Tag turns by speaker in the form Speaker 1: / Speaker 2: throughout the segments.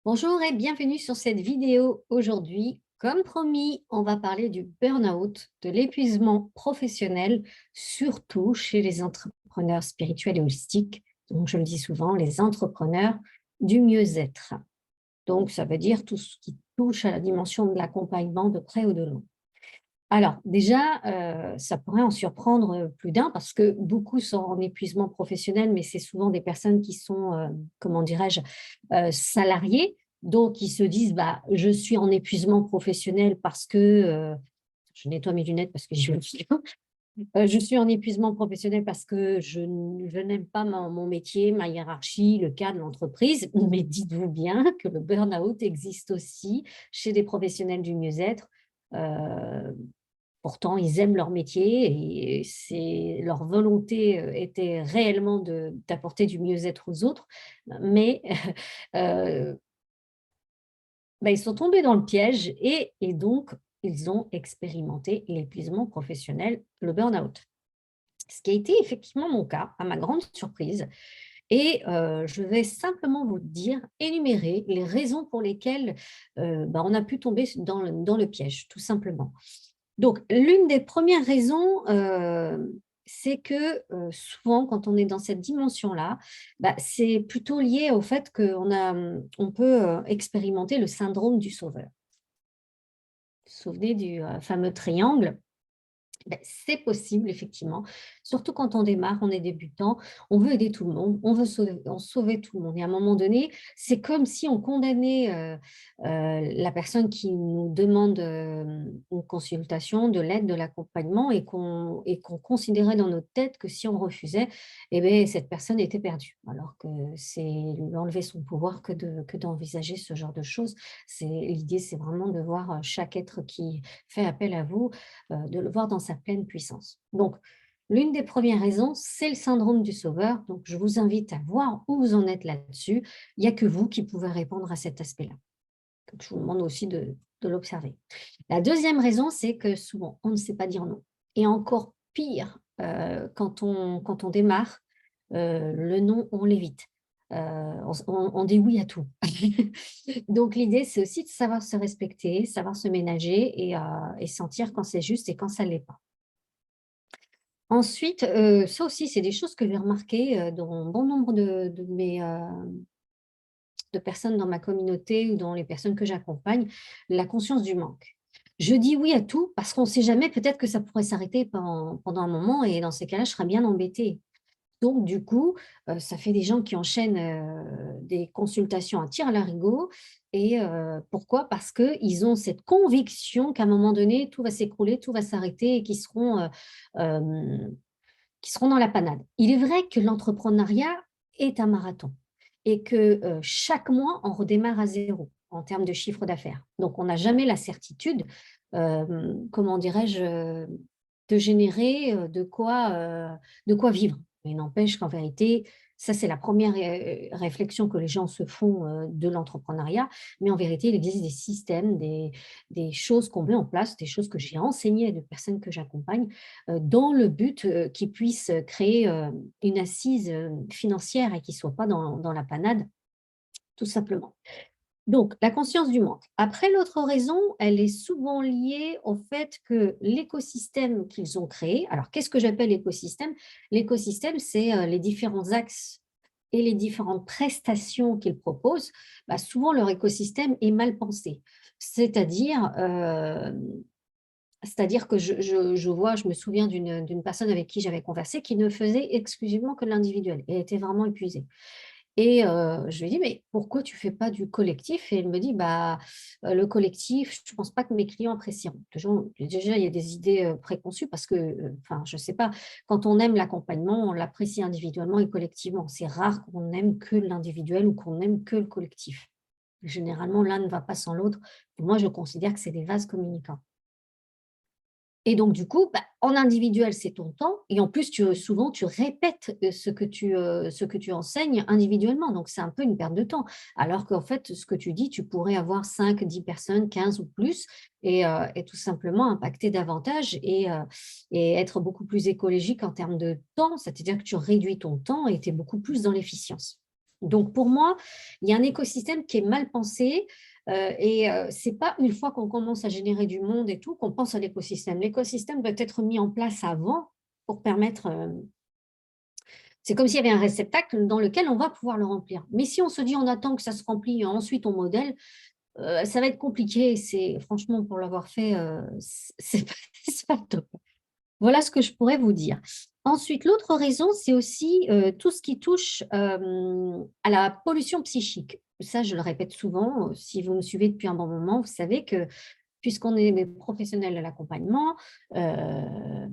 Speaker 1: Bonjour et bienvenue sur cette vidéo. Aujourd'hui, comme promis, on va parler du burn-out, de l'épuisement professionnel, surtout chez les entrepreneurs spirituels et holistiques. Donc, je le dis souvent, les entrepreneurs du mieux-être. Donc, ça veut dire tout ce qui touche à la dimension de l'accompagnement de près ou de loin. Alors, déjà, ça pourrait en surprendre plus d'un parce que beaucoup sont en épuisement professionnel, mais c'est souvent des personnes qui sont, comment dirais-je, salariées. Donc, ils se disent, bah, je suis en épuisement professionnel parce que, je nettoie mes lunettes parce que je veux bien. Je suis en épuisement professionnel parce que je n'aime pas mon métier, ma hiérarchie, le cadre, l'entreprise. Mais dites-vous bien que le burn-out existe aussi chez des professionnels du mieux-être. Euh, Pourtant, ils aiment leur métier et c'est leur volonté, était réellement d'apporter du mieux-être aux autres, mais heu, bah, ils sont tombés dans le piège et donc ils ont expérimenté l'épuisement professionnel, le burn-out. Ce qui a été effectivement mon cas, à ma grande surprise et je vais simplement vous dire, énumérer les raisons pour lesquelles, bah, on a pu tomber dans le piège, tout simplement. Donc, l'une des premières raisons, c'est que, souvent quand on est dans cette dimension-là, bah, c'est plutôt lié au fait on peut, expérimenter le syndrome du sauveur. Vous vous souvenez du, fameux triangle? Beh, c'est possible effectivement, surtout quand on démarre, on est débutant, on veut aider tout le monde, on sauver tout le monde et à un moment donné, c'est comme si on condamnait, la personne qui nous demande, une consultation, de l'aide, de l'accompagnement et qu'on considérait dans notre tête que si on refusait et beh, cette personne était perdue. Alors que c'est lui enlever son pouvoir que d'envisager ce genre de choses. L'idée, c'est vraiment de voir, chaque être qui fait appel à vous, de le voir dans sa pleine puissance. Donc, l'une des premières raisons, c'est le syndrome du sauveur. Donc, je vous invite à voir où vous en êtes là-dessus. Il n'y a que vous qui pouvez répondre à cet aspect-là. Donc, je vous demande aussi de l'observer. La deuxième raison, c'est que souvent, on ne sait pas dire non. Et encore pire, quand on démarre, le non, on l'évite. On dit oui à tout. Donc l'idée, c'est aussi de savoir se respecter, savoir se ménager et sentir quand c'est juste et quand ça ne l'est pas. Ensuite, ça aussi, c'est des choses que j'ai remarquées, dans bon nombre de personnes dans ma communauté ou dans les personnes que j'accompagne, la conscience du manque. Je dis oui à tout parce qu'on ne sait jamais, peut-être que ça pourrait s'arrêter pendant un moment et dans ces cas-là, je serais bien embêtée. Donc du coup, ça fait des gens qui enchaînent, des consultations à tire-larigot et pourquoi? Parce qu'ils ont cette conviction qu'à un moment donné, tout va s'écrouler, tout va s'arrêter et hem, qu'ils seront dans la panade. Il est vrai que l'entrepreneuriat est un marathon et que, chaque mois, on redémarre à zéro en termes de chiffre d'affaires. Donc on n'a jamais la certitude, comment dirais-je? De générer, de quoi vivre. Mais n'empêche qu'en vérité, ça c'est la première re réflexion que les gens se font, de l'entrepreneuriat. Mais en vérité, il existe des systèmes, des choses qu'on met en place, des choses que j'ai enseignées à des personnes que j'accompagne, dans le but, qu'ils puissent, créer, une assise, financière et qu'ils ne soient pas dans la panade, tout simplement. Donc, la conscience du manque. Après, l'autre raison, elle est souvent liée au fait que l'écosystème qu'ils ont créé, alors qu'est-ce que j'appelle écosystème? L'écosystème, c'est les différents axes et les différentes prestations qu'ils proposent. Bah, souvent, leur écosystème est mal pensé. C'est-à-dire, c'est-à-dire que je me souviens d'une personne avec qui j'avais conversé qui ne faisait exclusivement que de l'individuel. Elle était vraiment épuisée. Et je lui ai dit: «Mais pourquoi tu fais pas du collectif?» et elle me dit: «Bah, le collectif, je pense pas que mes clients apprécieront». Déjà, il y a des idées, préconçues parce que, enfin, je sais pas, quand on aime l'accompagnement, on l'apprécie individuellement et collectivement. C'est rare qu'on aime que l'individuel ou qu'on aime que le collectif. Généralement, l'un ne va pas sans l'autre. Moi, je considère que c'est des vases communicants. Et donc du coup, bah, en individuel, c'est ton temps et en plus souvent tu répètes, ce que tu enseignes individuellement, donc c'est un peu une perte de temps. Alors qu'en fait, ce que tu dis, tu pourrais avoir 5, 10 personnes, 15 ou plus et tout simplement impacter davantage et être beaucoup plus écologique en termes de temps. C'est-à-dire que tu réduis ton temps et tu es beaucoup plus dans l'efficience. Donc pour moi, il y a un écosystème qui est mal pensé, c'est pas une fois qu'on commence à générer du monde et tout qu'on pense à l'écosystème. L'écosystème doit être mis en place avant pour permettre, c'est comme s'il y avait un réceptacle dans lequel on va pouvoir le remplir. Mais si on se dit: «On attend que ça se remplit et ensuite on modèle», ça va être compliqué. C'est franchement pour l'avoir fait, c'est pas c'est pas top. Voilà ce que je pourrais vous dire. Ensuite, l'autre raison, c'est aussi, tout ce qui touche, à la pollution psychique. Ça, je le répète souvent, si vous me suivez depuis un bon moment, vous savez que puisqu'on est des professionnels de l'accompagnement, heu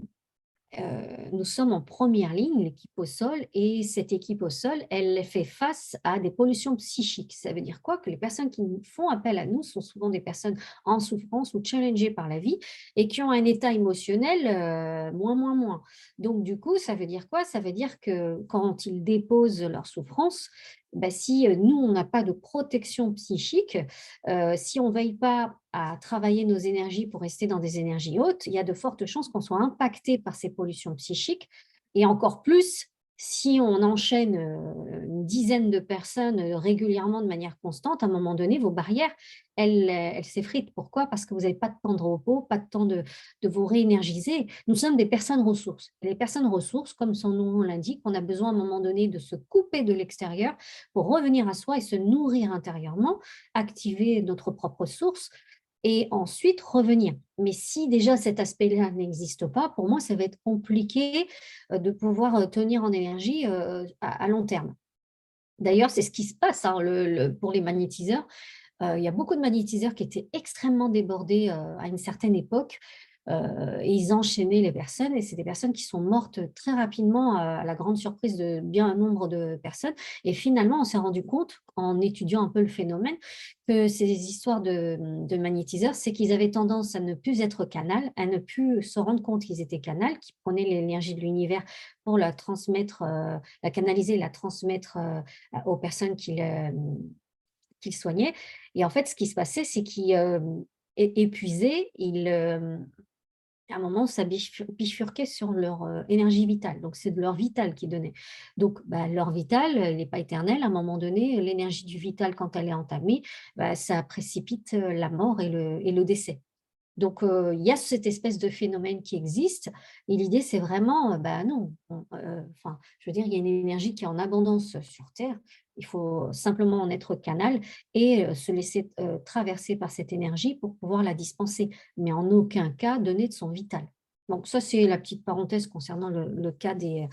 Speaker 1: nous sommes en première ligne, l'équipe au sol, et cette équipe au sol, elle fait face à des pollutions psychiques. Ça veut dire quoi? Que les personnes qui nous font appel à nous sont souvent des personnes en souffrance ou challengées par la vie et qui ont un état émotionnel moins. Donc, du coup, ça veut dire quoi? Ça veut dire que quand ils déposent leur souffrance, bah, si nous, on n'a pas de protection psychique, si on ne veille pas à travailler nos énergies pour rester dans des énergies hautes, il y a de fortes chances qu'on soit impacté par ces pollutions psychiques et encore plus si on enchaîne, une dizaine de personnes, régulièrement de manière constante, à un moment donné, vos barrières, elles s'effritent. Pourquoi? Parce que vous n'avez pas de temps de repos, pas de temps de vous réénergiser. Nous sommes des personnes ressources. Et les personnes ressources, comme son nom l'indique, on a besoin à un moment donné de se couper de l'extérieur pour revenir à soi et se nourrir intérieurement, activer notre propre source et ensuite revenir. Mais si déjà cet aspect-là n'existe pas, pour moi, ça va être compliqué, de pouvoir, tenir en énergie, à long terme. D'ailleurs, c'est ce qui se passe, hein, pour les magnétiseurs. Il y a beaucoup de magnétiseurs qui étaient extrêmement débordés, à une certaine époque, et ils enchaînaient les personnes et c'est des personnes qui sont mortes très rapidement, à la grande surprise de bien un nombre de personnes et finalement, on s'est rendu compte, en étudiant un peu le phénomène, que ces histoires de magnétiseurs, c'est qu'ils avaient tendance à ne plus être canal, à ne plus se rendre compte qu'ils étaient canal, qu'ils prenaient l'énergie de l'univers pour la transmettre, la canaliser, la transmettre, aux personnes qu'ils soignaient et en fait, ce qui se passait, c'est qu'ils, épuisés, à un moment, ça bifurquait sur leur, énergie vitale. Donc c'est de leur vital qu'ils donnaient. Donc bah, leur vital, elle n'est pas éternelle. À un moment donné, l'énergie du vital, quand elle est entamée, bah, ça précipite, la mort et le décès. Donc, il y a cette espèce de phénomène qui existe et l'idée, c'est vraiment, bah, non, enfin, je veux dire, il y a une énergie qui est en abondance sur terre. Il faut simplement en être canal et se laisser, traverser par cette énergie pour pouvoir la dispenser, mais en aucun cas donner de son vital. Donc ça, c'est la petite parenthèse concernant le cas des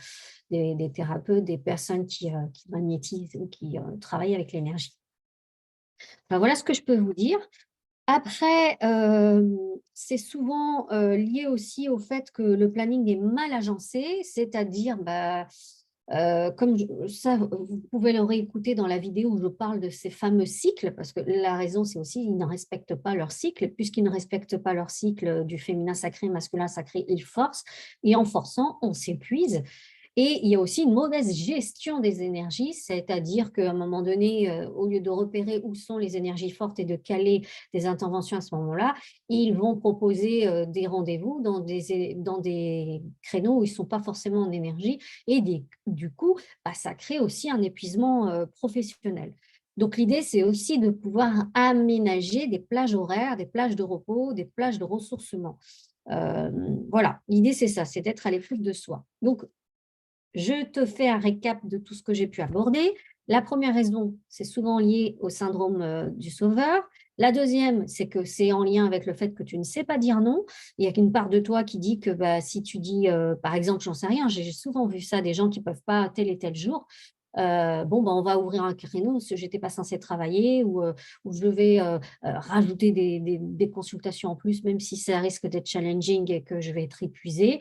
Speaker 1: thérapeutes, des personnes qui magnétisent ou qui, travaillent avec l'énergie. Enfin, voilà ce que je peux vous dire. Après, c'est souvent, lié aussi au fait que le planning est mal agencé, c'est-à-dire, bah, comme je ça, vous pouvez le réécouter dans la vidéo où je parle de ces fameux cycles, parce que la raison, c'est aussi ils ne respectent pas leur cycle. Puisqu'ils ne respectent pas leur cycle, du féminin sacré, masculin sacré, ils forcent et en forçant, on s'épuise et il y a aussi une mauvaise gestion des énergies, c'est-à-dire qu'à un moment donné, au lieu de repérer où sont les énergies fortes et de caler des interventions à ce moment-là, ils vont proposer, des rendez-vous dans des créneaux où ils ne sont pas forcément en énergie et du coup, bah, ça crée aussi un épuisement, professionnel. Donc l'idée, c'est aussi de pouvoir aménager des plages horaires, des plages de repos, des plages de ressourcement. Voilà, l'idée, c'est ça, c'est d'être à l'écoute de soi. Donc je te fais un récap de tout ce que j'ai pu aborder. La première raison, c'est souvent lié au syndrome, du sauveur. La deuxième, c'est que c'est en lien avec le fait que tu ne sais pas dire non. Il y a qu'une part de toi qui dit que, bah, si tu dis, par exemple, j'en sais rien, j'ai souvent vu ça, des gens qui peuvent pas tel et tel jour. Bon, bah, on va ouvrir un créneau parce que j'étais pas censée travailler ou je vais, rajouter des consultations en plus, même si ça risque d'être challenging et que je vais être épuisée.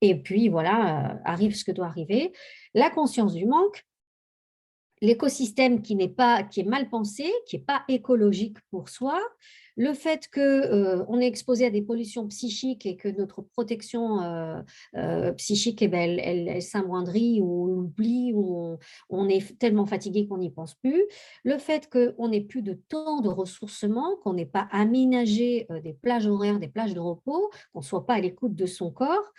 Speaker 1: Et puis voilà, arrive ce que doit arriver. La conscience du manque, l'écosystème qui est mal pensé, qui est pas écologique pour soi, le fait que, on est exposé à des pollutions psychiques et que notre protection, psychique et ben, elle s'amoindrit ou on l'oublie ou on est tellement fatigué qu'on n'y pense plus. Le fait qu'on n'ait plus de temps de ressourcement, qu'on n'ait pas aménagé, des plages horaires, des plages de repos, qu'on ne soit pas à l'écoute de son corps,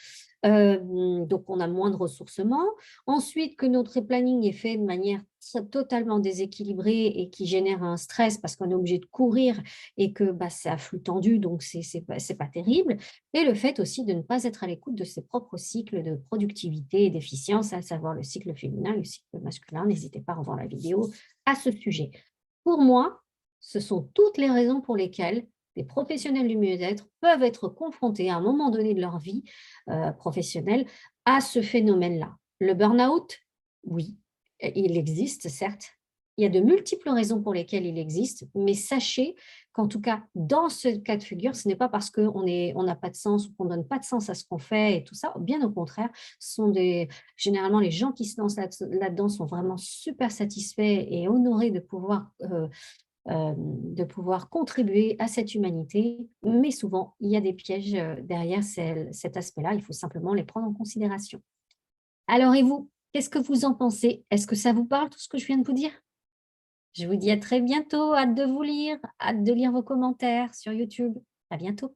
Speaker 1: donc on a moins de ressourcement. Ensuite, que notre planning est fait de manière totalement déséquilibré et qui génère un stress parce qu'on est obligé de courir et que bah, c'est à flux tendu, donc c'est pas terrible. Et le fait aussi de ne pas être à l'écoute de ses propres cycles de productivité et d'efficience, à savoir le cycle féminin, le cycle masculin. N'hésitez pas à revoir la vidéo à ce sujet. Pour moi, ce sont toutes les raisons pour lesquelles les professionnels du mieux-être peuvent être confrontés à un moment donné de leur vie professionnelle à ce phénomène-là. Le burn-out, oui, il existe, certes. Il y a de multiples raisons pour lesquelles il existe, mais sachez qu'en tout cas, dans ce cas de figure, ce n'est pas parce on n'a pas de sens ou qu'on ne donne pas de sens à ce qu'on fait et tout ça. Bien au contraire, généralement, les gens qui se lancent là-dedans sont vraiment super satisfaits et honorés de pouvoir contribuer à cette humanité. Mais souvent, il y a des pièges derrière cet aspect-là. Il faut simplement les prendre en considération. Alors et vous, qu'est-ce que vous en pensez? Est-ce que ça vous parle tout ce que je viens de vous dire? Je vous dis à très bientôt, hâte de vous lire, hâte de lire vos commentaires sur YouTube. À bientôt.